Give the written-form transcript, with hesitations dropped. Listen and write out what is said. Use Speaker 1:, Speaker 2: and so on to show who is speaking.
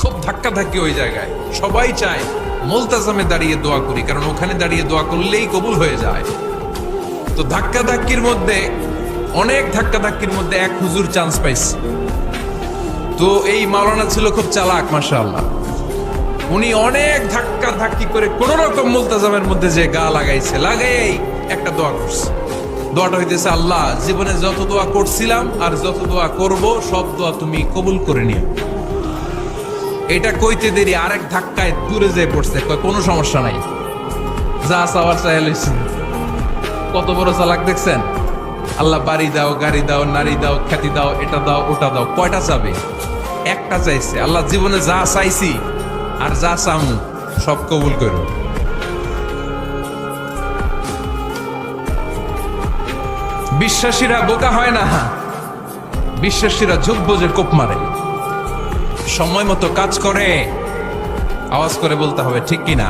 Speaker 1: খুব ধাক্কাধাক্কি ওই জায়গায়। সবাই চায় মুলতাজামে দাঁড়িয়ে দোয়া করি, কারণ ওখানে দাঁড়িয়ে দোয়া করলেই কবুল হয়ে যায়। তো ধাক্কাধাক্কির মধ্যে, অনেক ধাক্কাধাক্কির মধ্যে এক হুজুর চান্স পাইছে। তো এই মাওলানা ছিল খুব চালাক, মাশাআল্লাহ। উনি অনেক ধাক্কা ধাক্কি করে কোন রকম মুলতাজামের মধ্যে যে গা লাগাইছে, লাগাই একটা দোয়া করছে। দোয়াটা হইতেছে, আল্লাহ, জীবনে যত দোয়া করছিলাম আর যত দোয়া করব সব দোয়া তুমি কবুল করে নিও। এটা কইতে দেরি আরেক ধাক্কায় দূরে যেয়ে পড়ছে, কয় কোনো সমস্যা নাই, যা চাওয়ার চাইয়া লইছি। কত বড় চালাক দেখছেন? আল্লাহ বাড়ি দাও, গাড়ি দাও, নারী দাও, খ্যাতি দাও, এটা দাও, ওটা দাও। কয়টা চাবে? একটা চাইছে। আল্লাহ, জীবনে যা চাইছি আর যা চামু সব কবুল করো। বিশ্বাসীরা বোকা হয় না, বিশ্বাসীরা ঝুঁক বোঝে কোপ মারে, সময় মতো কাজ করে। আওয়াজ করে বলতে হবে ঠিক কিনা?